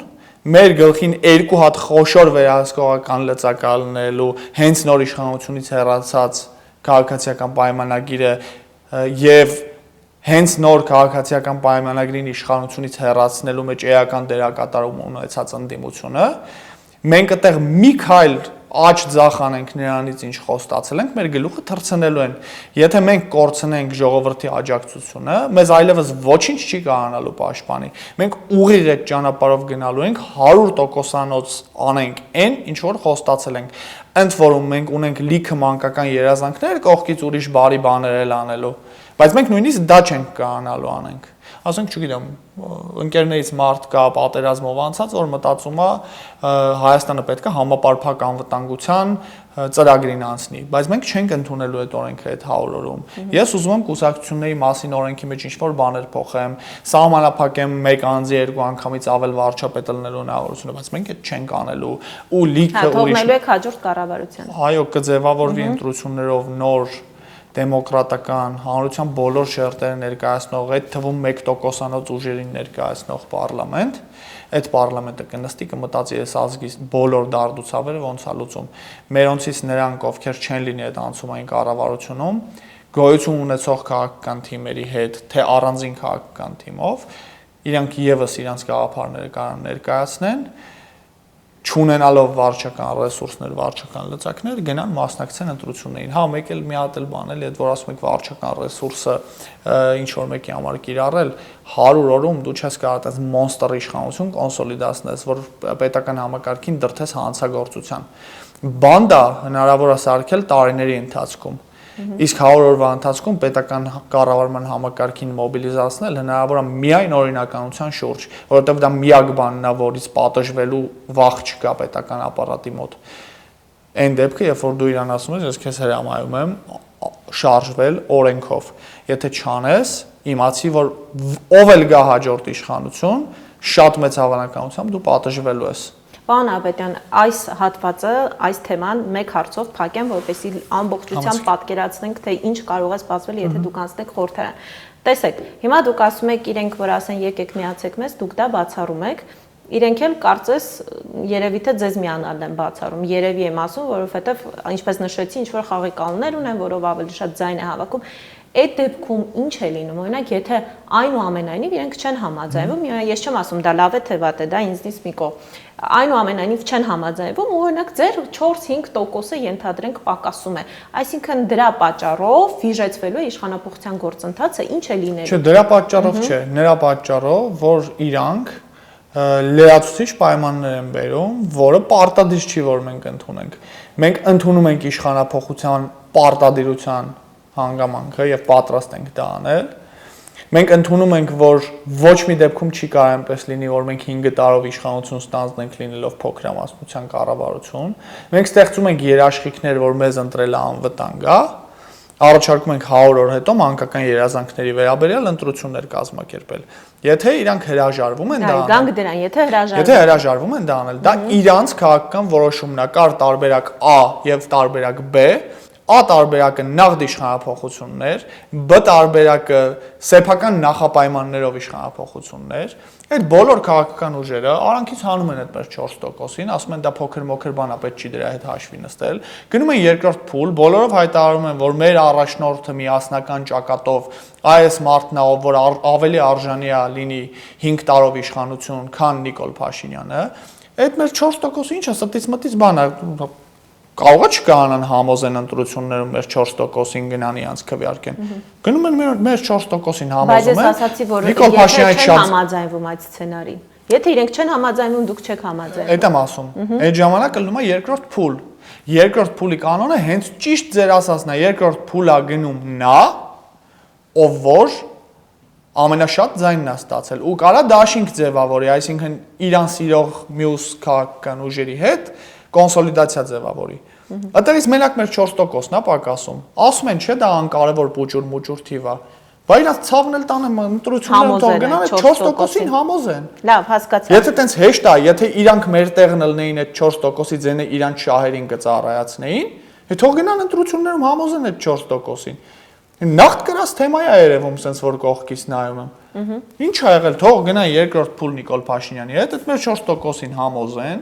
մեր գլխին երկու հատ խոշոր վերահսկողական լծակալ լինելու, հենց նոր իշխանությունից հեռացած քաղաքացիական պայմանագիրը եւ հենց նոր քաղաքացիական պայմանագրին իշխանությունից հեռացնելու մեջ էական դերակատարում ունեցած ընդդիմությունը, մենք այդտեղ մի քայլ աճ ձախ անենք նրանից ինչ խոստացել ենք, մեր գլուխը թռցնելու են։ Եթե մենք կորցնենք ժողովրդի աջակցությունը, մեզ այլևս ոչինչ չի կարողանալու պաշտպանի։ Մենք ուղիղ այդ ճանապարհով գնալու ենք 100%-անոց անենք այն, ինչ որ խոստացել ենք։ Ընդ որում մենք ունենք լիքը մանկական երազանքներ կողքից ուրիշ բարի բաներ էլ անելու, բայց մենք նույնիսկ դա չենք կարողանալու անենք։ Ասենք, չգիտեմ, ընկերներից մարդ կա պատերազմով անցած, որ մտածում է Հայաստանը պետք է համապարփակ անվտանգության ծրագրին անցնի, բայց մենք չենք ընդունելու այդ օրենքը այդ 100 օրում։ Ես ուզում եմ կուսակցությունների մասին օրենքի մեջ ինչ-որ բաներ փոխեմ, սահմանափակեմ մեկ անձի երկու անգամից ավել վարչապետ լինելու հնարավորությունը, բայց մենք այդ չենք անելու ու լիքը ուրիշ։ Թողնելու եք հաջորդ կառավարության։ Այո, կձևավորվի ընտրություններով նոր դեմոկրատական հանրության բոլոր շերտերը ներկայացնող, այդ թվում 1%-անոց ուժերին ներկայացնող պարլամենտ, այդ պարլամենտը կնստի կմտածի այս ազգի բոլոր դարդուցավերը ոնց է լուծում։ Մերոնցից նրանք, ովքեր չեն լինի այդ անցումային կառավարությունում, գոյություն ունեցող քաղաքական թիմերի հետ, թե առանձին քաղաքական թիմով, իրանք եւս իրանք գաղափարները կարող ներկայացնեն, չունենալով վարչական ռեսուրսներ, վարչական լծակներ, գնան մասնակցեն ընտրություններին։ Հա, մեկ էլ մի հատ էլ բան էլի, այդ որ ասում եք վարչական ռեսուրսը ինչ որ մեկի համար կիրառել, 100 օրում դու չես կարող այդպես մոնստր իշխանություն կոնսոլիդացնես, որ պետական համակարգին դրթես հանցագործության։ Բանդա հնարավոր է սարքել տարիների ընթացքում։ Իսկ 100 օրվա ընթացքում պետական կառավարման համակարգին մոբիլիզացնել հնարավոր է միայն օրինականության շուրջ, որովհետև դա միակ բանն է, որից պատժվելու վախ չկա պետական ապարատի մոտ։ Այն դեպքը, երբ որ դու իրան ասում ես, ես քեզ հրամայում եմ շարժվել օրենքով։ Եթե չանես, իմացի, որ ով էլ գա հաջորդ իշխանություն, շատ մեծ հավանականությամբ դու պատժվելու ես։ Պարոն Ավետյան, այս հատվածը, այս թեման մեկ հարցով փակեմ, որպեսզի ամբողջությամբ պատկերացնենք, թե ինչ կարող է սպասվել, եթե դուք անցնեք խորհրդարան։ Տեսեք, հիմա դուք ասում եք իրենք, որ ասեն եկեք միացեք մեզ, դուք դա բացառում եք։ Իրենք էլ կարծես երևի թե ձեզ միանալն են բացառում։ Երևի եմ ասում, որովհետև ինչպես նշեցի, ինչ որ խաղի կանոններ ունեն, որով ավելի շատ ձայն է հավաքում։ Այդ դեպքում ինչ է լինում, օրինակ, եթե այնուամենայնիվ իրենք չեն համաձայնվում, ես չեմ ասում դա լավ է թե վատ է, դա ինձնից մի կողմ։ Այնուամենայնիվ չեն համաձայնվում, ու օրինակ ձեր 4-5%-ը ենթադրենք պակասում է։ Այսինքն դրա պատճառով վիժեցվելու իշխանապողության գործընթացը ինչ է լինելու։ Չէ, դրա պատճառով չէ, նրա պատճառով, որ իրանք լրացուցիչ պայմաններ են բերում, որը պարտադիր չի, որ մենք ընդունենք։ Մենք ընդունում ենք իշխանապողության պարտադիրության հանգամանքը եւ պատրաստ ենք դա անել։ Մենք ընդունում ենք, որ ոչ մի դեպքում չի կարող այնպես լինի, որ մենք 5 տարով իշխանություն ստանձնենք լինելով փոքրամասնության կառավարություն։ Մենք ստեղծում ենք երաշխիքներ, որ մեզ ընտրելը անվտանգ է։ Առաջարկում ենք 100 օր հետո մանկական երազանքների վերաբերյալ ընտրություններ կազմակերպել։ Եթե իրանք հրաժարվում են դա անել, գանք դրան, եթե հրաժարվում են դա անել, դա իրանց քաղաքական որոշումն է, կար տարբերակ A եւ տարբերակ B, A տարբերակը նախ իշխանապողություններ, B տարբերակը սեփական նախապայմաններով իշխանապողություններ, այդ բոլոր քաղաքական ուժերը արանքից հանում են այդպես 4%-ին, ասում են դա փոքր-մոքր բան է, պետք չի դրա հետ հաշվի նստել, գնում են երկրորդ փուլ, բոլորով հայտարարում են, որ մեր առաջնորդը միասնական ճակատով այս մարդն է, որ ավելի արժանի է լինի 5 տարով իշխանություն, քան Նիկոլ Փաշինյանը, այդ մեր 4%-ը ինչ է, ստից մտից բան է, կարող է չկանան համոզեն ընտրություններում մեր 4%-ին գնան իրանց քվեարկեն։ Գնում են մեր 4%-ին համոզում են։ Բայց ես ասացի, որ եթե չեն համաձայնվում այդ սցենարին։ Եթե իրենք չեն համաձայնվում, դուք չեք համաձայնվում։ Այդ եմ ասում։ Այդ ժամանակ կլնում է երկրորդ փուլ։ Երկրորդ փուլի կանոնը հենց ճիշտ ձեր ասածն է, երկրորդ փուլա գնում նա, ով որ ամենաշատ ձայնն է ստացել ու կարա դաշինք ձևավորի, այսինքն իրան սիրող մյուս քաղաքական ուժերի հետ կոնսոլիդացիա ձևավորի։ Այդտեղից մենակ մեր 4%-ն է պակասում։ Ասում են, չէ, դա անկարևոր պուճուր-մուճուր թիվ է։ Բայց իրաց ցավն էլ տանեմ ընտրությունները թող գնան այդ 4%-ին համոզեն։ Լավ, հասկացա։ Եթե տենց հեշտ է, եթե իրանք մեր տեղն ելնեին այդ 4%-ի ձենը իրանք շահերին կծառայացնեին, թող գնան ընտրություններում համոզեն այդ 4%-ին։ Նախտ գրած թեմա է երևում, sense որ կողքից նայում եմ։ Ինչ ա եղել, թող գնան երկրորդ փուլ Նիկոլ Փաշինյանի հետ, այդ մեր 4%-ին համոզեն,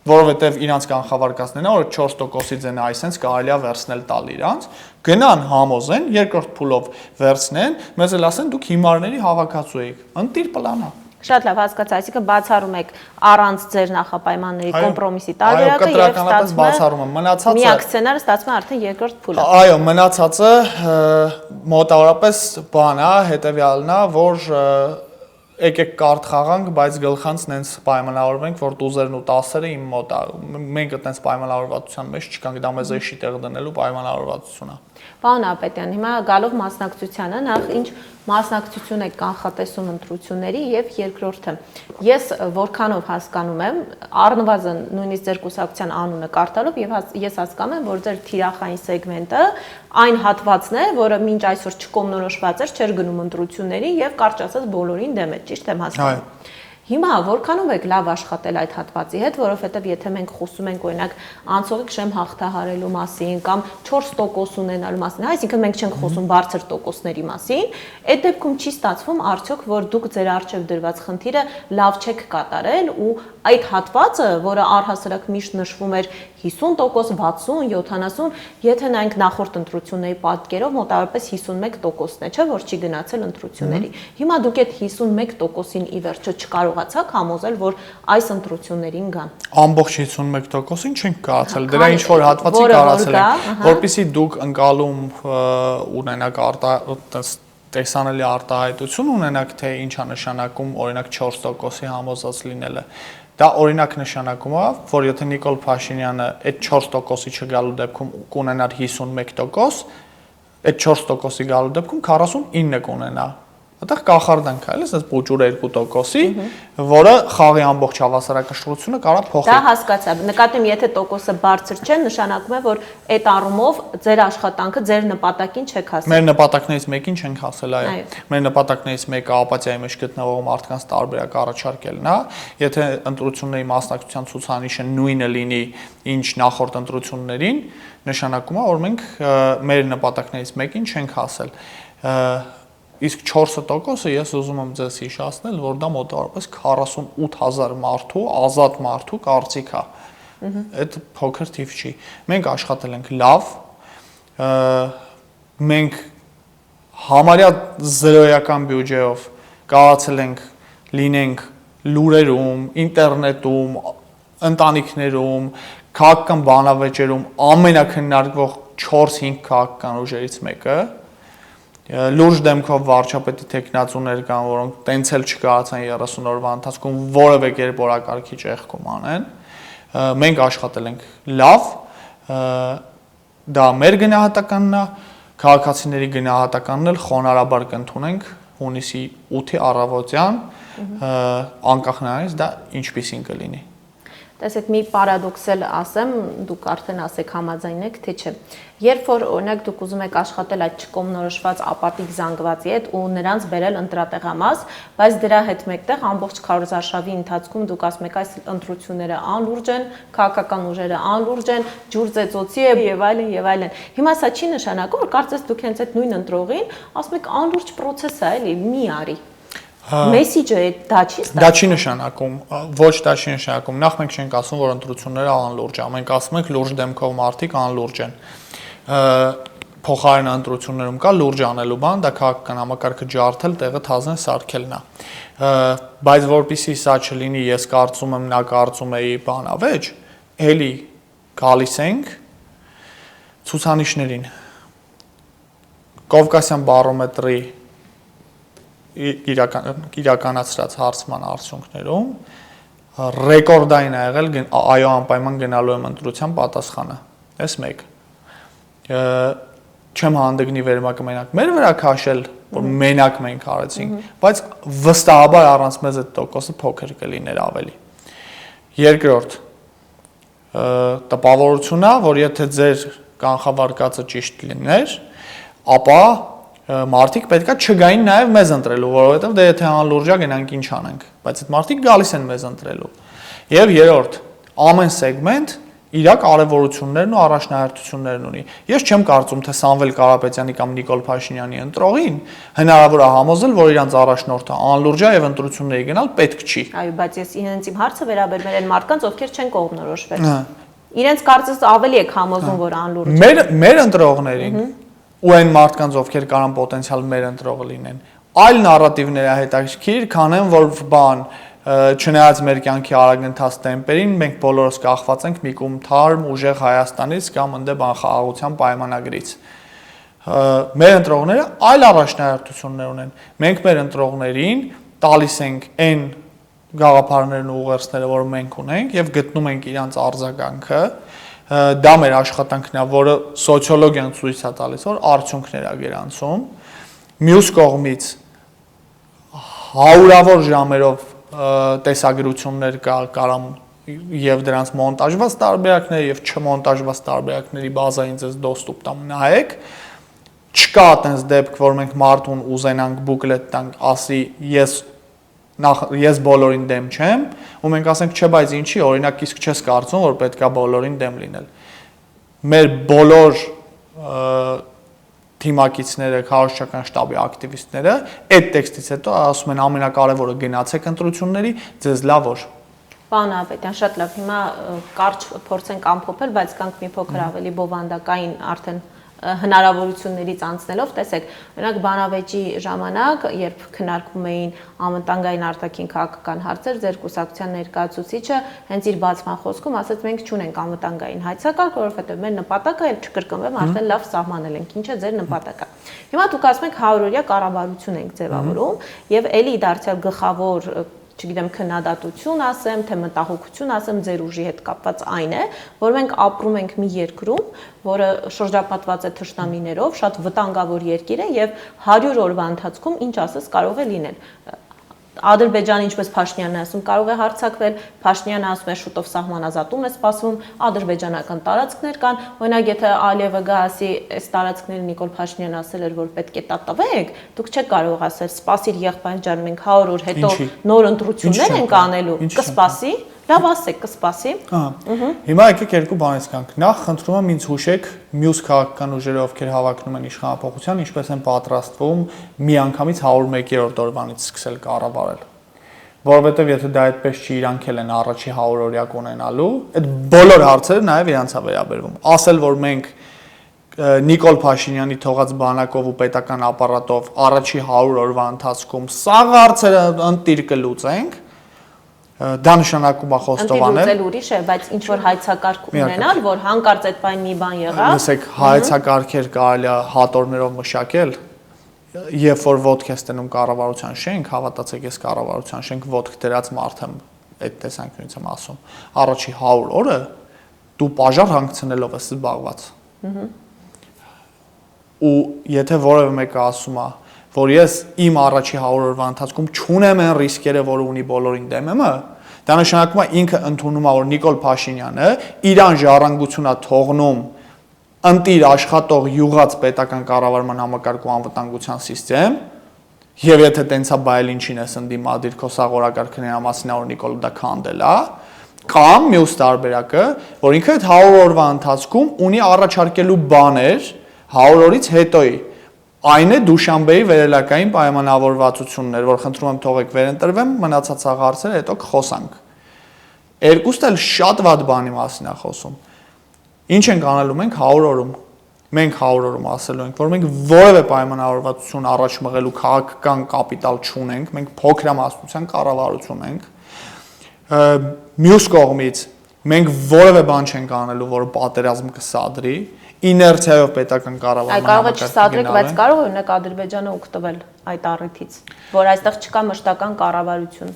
որովհետև իրանց կանխավարկածներն է, որ 4%-ի ձենը այսենց կարելի է վերցնել տալ իրանց, գնան համոզեն, երկրորդ փուլով վերցնեն, մեզ էլ ասեն դուք հիմարների հավաքածու եք, ընտիր պլանա։ Շատ լավ, հասկացա, այսինքն բացառում եք առանց ձեր նախապայմանների կոմպրոմիսի տարբերակը եւ բացառում եմ, մնացածը միակ սցենարը ստացվում է արդեն երկրորդ փուլը։ Այո, մնացածը մոտավորապես բան է, հետեւյալն է, որ եկեք կարդ խաղանք, բայց գլխանց նենց պայմանավորվենք, որ տուզերն ու 10-երը իմ մոտ է։ Մենք այդպես պայմանավորվածության մեջ չկանք, դա մեզ էշի տեղ դնելու պայմանավորվածություն է։ Պարոն Ապետյան, հիմա գալով մասնակցությանը, նախ ինչ մասնակցություն եք կանխատեսում ընտրությունների եւ երկրորդը։ Ես որքանով հասկանում եմ, առնվազն նույնիսկ ձեր կուսակցության անունը կարդալով եւ ես հասկանում եմ, որ ձեր թիրախային սեգմենտը այն հատվածն է, որը մինչ այսօր չկողմնորոշված էր, չէր գնում ընտրությունների եւ կարճ ասած բոլորին դեմ էր, ճիշտ եմ հասկանում։ Հիմա որքանով եք լավ աշխատել այդ հատվածի հետ, որովհետև եթե մենք խոսում ենք օրինակ անցողիկ շեմ հաղթահարելու մասին կամ 4% ունենալու մասին, այսինքն մենք չենք խոսում բարձր տոկոսների մասին, այդ դեպքում չի ստացվում արդյոք, որ դուք ձեր առջև դրված խնդիրը լավ չեք կատարել ու այդ հատվածը, որը առհասարակ միշտ նշվում էր 50%, 60, 70, եթե նայենք նախորդ ընտրությունների պատկերով մոտավորապես 51%-ն է, չէ՞ որ չի գնացել ընտրությունների։ Հիմա դուք այդ 51%-ին ի վերջո չկարողացաք համոզել, որ այս ընտրություններին գան։ Ամբողջ 51%-ին չենք կարացել, դրա ինչ որ հատվածի կարացել ենք, որpիսի դուք ընկալում ունենաք տեսանելի արտահայտություն ունենաք, թե ինչ է նշանակում օրինակ 4%-ի համոզած լինելը։ Դա օրինակ նշանակում է, որ եթե Նիկոլ Փաշինյանը այդ 4%-ի չգալու դեպքում կունենար 51%, այդ 4%-ի գալու դեպքում 49 կունենա։ Այդտեղ կախարդանք է, այլես, այս փոճուր 2%-ի, որը խաղի ամբողջ հավասարակշռությունը կարա փոխի։ Դա հասկացա։ Նկատեմ, եթե տոկոսը բարձր չէ, նշանակում է, որ այդ առումով ձեր աշխատանքը ձեր նպատակին չեք հասել։ Մեր նպատակներից մեկին չենք հասել, այո։ Մեր նպատակներից մեկը ապաթիայի մեջ գտնվող մարդկանց տարբերակ առաջարկելն է։ Եթե ընտրությունների մասնակցության ցուցանիշը նույնը լինի, ինչ նախորդ ընտրություններին, նշանակում է, որ մենք մեր նպատակներից մեկին չենք հասել։ Իսկ 4%-ը ես ուզում եմ ձեզ հիշեցնել, որ դա մոտավորապես 48000 մարդու, ազատ մարդու կարծիք է։ Այդ փոքր թիվ չի։ Մենք աշխատել ենք լավ, մենք համարյա զրոյական բյուջեով կարողացել ենք լինենք լուրերում, ինտերնետում, ընտանիքներում, քաղաքական բանավեճերում ամենակննարկվող 4-5 քաղաքական ուժերից մեկը։ Լուրջ դեմքով վարչապետի տեխնացուներ կան, որոնք տենց էլ չկարողացան 30 օրվա ընթացքում որևէ կերպ օրակարգի ճեղքում անեն։ Մենք աշխատել ենք լավ, դա մեր գնահատականն է, քաղաքացիների գնահատականն էլ խոնարհաբար կընդունենք հունիսի 8-ի առավոտյան, անկախ նրանից դա ինչպիսին կլինի։ Տեսեք, մի պարադոքս էլ ասեմ, դուք արդեն ասեք համաձայն եք, թե չէ։ Երբ որ օրինակ դուք ուզում եք աշխատել այդ չկողմնորոշված ապատիկ զանգվածի հետ ու նրանց բերել ընտրատեղամաս, բայց դրա հետ մեկտեղ ամբողջ քարոզարշավի ընթացքում դուք ասում եք այս ընտրությունները անլուրջ են, քաղաքական ուժերը անլուրջ են, ջուր ծեծոցի է եւ այլն եւ այլն։ Հիմա սա չի նշանակում, որ կարծես դուք հենց այդ նույն ընտրողին ասում եք անլուրջ process է, էլի, մի արի։ Մեսիջը դա չի ստացվում։ Դա չի նշանակում, ոչ դա չի նշանակում։ Նախ մենք չենք ասում, որ ընտրությունները անլուրջ են, մենք ասում ենք լուրջ դեմքով մարդիկ անլուրջ են։ Փոխարեն ընտրություններում կա լուրջ անելու բան, դա քաղաքական համակարգը ջարդել, տեղը թազեն սարքելն է։ Բայց որpիսի սա չլինի, ես կարծում եմ, նա կարծում էի բանավեճ, էլի գալիս ենք ցուցանիշներին։ Կովկասյան բարոմետրի իրականացրած հարցման արդյունքներում ռեկորդային ա եղել այո անպայման գնալու եմ ընտրության պատասխանը։ Այս մեկ։ Չեմ հանդգնի վերմակը մենակ մեր վրա քաշել, որ մենակ մենք արեցինք, բայց վստահաբար առանց մեզ այդ տոկոսը փոքր կլիներ ավելի։ Երկրորդ, տպավորությունն է, որ եթե ձեր կանխավարկածը ճիշտ լիներ, ապա մարդիկ պետքա չգային նաև մեզ ընտրելու, որովհետև դե եթե անլուրջ է գնանք ինչ անենք, բայց այդ մարդիկ գալիս են մեզ ընտրելու։ Եվ երրորդ, ամեն սեգմենտ իր կարևորություններն ու առաջնահերթություններն ունի։ Ես չեմ կարծում, թե Սամվել Կարապետյանի կամ Նիկոլ Փաշինյանի ընտրողին հնարավոր է համոզել, որ իրանց առաջնորդը անլուրջ է եւ ընտրությունների գնալ պետք չի։ Այո, բայց ես ինձ իմ հարցը վերաբերում էր այն մարդկանց, ովքեր չեն կողմնորոշվել։ Իրենց կարծես ավելի եք համոզում, որ անլուրջ է։ Մեր ընտրողներին ու այն մարդկանց, ովքեր կարան պոտենցիալ մեր ընտրողը լինեն, այլ նարատիվներ է հետաքրքիր, քան այն, որ բան չնայած մեր կյանքի արագընթաց տեմպերին, մենք բոլորս կախված ենք մի կողմ թարմ ուժեղ Հայաստանից կամ ընդ բանխաղաղության պայմանագրից։ Մեր ընտրողները այլ առաջնահերթություններ ունեն։ Մենք մեր ընտրողներին տալիս ենք այն գաղափարներն ու ուղերձները, որ մենք ունենք եւ գտնում ենք իրանց արձագանքը։ Դա մեր աշխատանքն է, որը սոցիոլոգիան ցույց է տալիս, որ արդյունքներ է գերանցում։ Մյուս կողմից հարյուրավոր ժամերով տեսագրություններ կարամ եւ դրանց մոնտաժված տարբերակներ եւ չմոնտաժված տարբերակների բազային ձեզ դոստուպ տամ նայեք, չկա այդպես դեպք, որ մենք մարդուն ուզենանք բուկլետ տանք, ասի ես բոլորին դեմ չեմ, ու մենք ասենք չէ, բայց ինչի, օրինակ իսկ չես կարծում, որ պետքա բոլորին դեմ լինել։ Մեր բոլոր թիմակիցները, քարոզչական շտաբի ակտիվիստները այդ տեքստից հետո ասում են ամենակարևորը գնացեք ընտրությունների, ձեզ լավ օր։ Պարոն Ապետյան, շատ լավ, հիմա կարճ փորձենք ամփոփել, բայց կանք մի փոքր ավելի բովանդակային արդեն հնարավորություններից անցնելով, տեսեք, օրինակ բանավեճի ժամանակ, երբ քննարկվում էին անվտանգային արտաքին քաղաքական հարցեր, ձեր կուսակցության ներկայացուցիչը հենց իր բացման խոսքում ասաց, մենք չունենք անվտանգային հայցակարգ, որովհետև մեր նպատակը էլ չկրկնվեմ, արդեն լավ սահմանել ենք, ինչ է ձեր նպատակը։ Հիմա դուք ասում եք 100-օրյա կառավարություն ենք ձևավորում, եւ էլի դարձյալ գլխավոր չգիտեմ, քննադատություն ասեմ, թե մտահոգություն ասեմ, ձեր ուժի հետ կապված այն է, որ մենք ապրում ենք մի երկրում, որը շրջապատված է թշնամիներով, շատ վտանգավոր երկիր է եւ 100 օրվա ընթացքում ինչ ասես կարող է լինել։ Ադրբեջանը, ինչպես Փաշինյանն է ասում, կարող է հարձակվել, Փաշինյանը ասում է շուտով սահմանազատում է սպասվում, ադրբեջանական տարածքներ կան, օրինակ եթե Ալիևը գա ասի, այս տարածքները Նիկոլ Փաշինյանը ասել էր, որ պետք է տատվեք, դուք չեք կարող ասել, սպասիր եղբայր ջան, մենք 100 օր հետո նոր ընտրություններ ենք անելու, կսպասի, լավ ասեք, կսպասի։ Հիմա եկեք երկու բանից գանք։ Նախ խնդրում եմ ինձ հուշեք մյուս քաղաքական ուժերը, ովքեր հավակնում են իշխանապողության, ինչպես են պատրաստվում միանգամից 101-րդ օրվանից սկսել կառավարել։ Որովհետև եթե դա այդպես չի, իրանք էլ են առաջի 100-օրյակ ունենալու, այդ բոլոր հարցերը նաև իրանց է վերաբերվում։ Ասել, որ մենք Նիկոլ Փաշինյանի թողած բանակով ու պետական ապարատով առաջի 100 օրվա ընթացքում սաղ հարցերը ընտիր կլուծենք, դա նշանակում է խոստովանել։ Ընտիր ուրիշ է, բայց ինչ որ հայցակարգ ունենալ, որ հանկարծ այդ բան մի բան եղավ։ Լսեք, հայցակարգեր կարելի է հատորներով մշակել, երբ որ ոտք ես տնում կառավարության շենք, հավատացեք, ես կառավարության շենք ոտք դրած մարդ եմ, այդ տեսանկյունից եմ ասում։ Առաջի 100 օրը դու պաժար հանգցնելով ես զբաղված։ Ու եթե որևէ մեկը ասում է, որ ես իմ առաջի 100 օրվա ընթացքում չունեմ այն ռիսկերը, որը ունի բոլորին դեմը, դա նշանակում է ինքը ընդունում է, որ Նիկոլ Փաշինյանը իրան ժառանգությունա թողնում ընտիր աշխատող յուղած պետական կառավարման համակարգու անվտանգության համակարգ, եւ եթե տենցա բայել ինչին ես ընդդիմադիր քո սաղորակարգի մասին, որ Նիկոլը դա քանդել է, կամ մյուս տարբերակը, որ ինքը այդ 100 օրվա ընթացքում ունի առաջարկելու բաներ 100 օրից հետոյի։ Այն է Դուշանբեի վերելակային պայմանավորվածություններ, որ խնդրում եմ թողեք վերընտրվեմ, մնացած հարցերը հետո կխոսանք։ Երկուստ էլ շատ վատ բանի մասին է խոսում։ Ինչ ենք անելու մենք 100 օրում։ Մենք 100 օրում ասելու ենք, որ մենք որևէ պայմանավորվածություն առաջ մղելու քաղաքական կապիտալ չունենք, մենք փոքրամասնության կառավարություն ենք։ Մյուս կողմից մենք որևէ բան չենք անելու, որը պատերազմ կսադրի, իներցիայով պետական կառավարման կարող է չսադրեք, բայց կարող է օրինակ Ադրբեջանը օգտվել այդ առիթից, որ այստեղ չկա մշտական կառավարություն։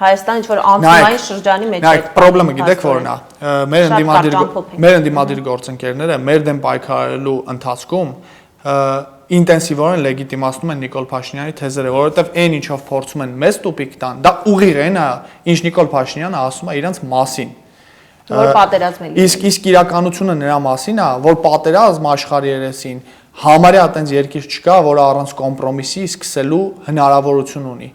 Հայաստանը ինչ-որ անցումային շրջանի մեջ է։ Նայեք, խնդրումը գիտեք որն է։ Մեր ընդդիմադիր գործընկերները մեր դեմ պայքարելու ընթացքում ինտենսիվորեն լեգիտիմացնում են Նիկոլ Փաշինյանի թեզերը, որովհետև այն ինչով փորձում են մեզ տուպիկ տան, դա ուղիղ է, ինչ Նիկոլ Փաշինյանը ասում է իրենց մասին։ Որ պատերազմ է լինի։ Իսկ իրականությունը նրա մասին է, որ պատերազմ աշխարհի երեսին համարյա այտենց երկիր չկա, որը առանց կոմպրոմիսի սկսելու հնարավորություն ունի։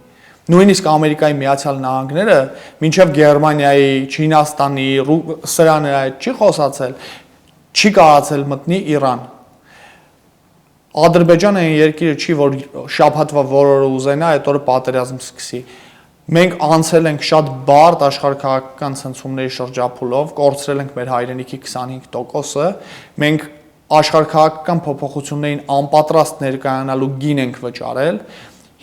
Նույնիսկ Ամերիկայի Միացյալ Նահանգները, մինչև Գերմանիայի, Չինաստանի, սրա նրա հետ չի խոսացել, չի կարացել մտնի Իրան։ Ադրբեջանը այն երկիրը չի, որ շաբաթվա որօրը ուզենա, այդ օրը պատերազմ սկսի։ Մենք անցել ենք շատ բարդ աշխարհաքաղաքական ցնցումների շրջափուլով, կորցրել ենք մեր հայրենիքի 25%-ը, մենք աշխարհաքաղաքական փոփոխություններին անպատրաստ ներկայանալու գին ենք վճարել։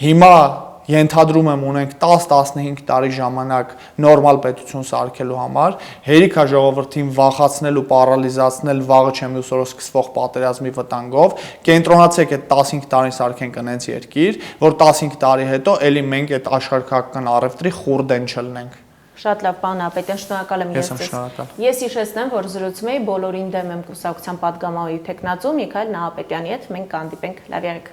Հիմա ենթադրում եմ ունենք 10-15 տարի ժամանակ նորմալ պետություն սարքելու համար, հերիք է ժողովրդին վախացնել ու պարալիզացնել վաղը չեմ մյուս օրը սկսվող պատերազմի վտանգով, կենտրոնացեք այդ 15 տարին սարքենք այնց երկիր, որ 15 տարի հետո էլի մենք այդ աշխարհաքաղաքական առևտրի խուրդեն չլնենք։ Շատ լավ, պարոն Ապետյան, շնորհակալ եմ ես։ Ես հիշեցնեմ, որ զրուցում էի բոլորին դեմ եմ կուսակցության падգամավորի տեխնացու Միքայել Նահապետյանի հետ, մենք կհանդիպենք լավ եղեք։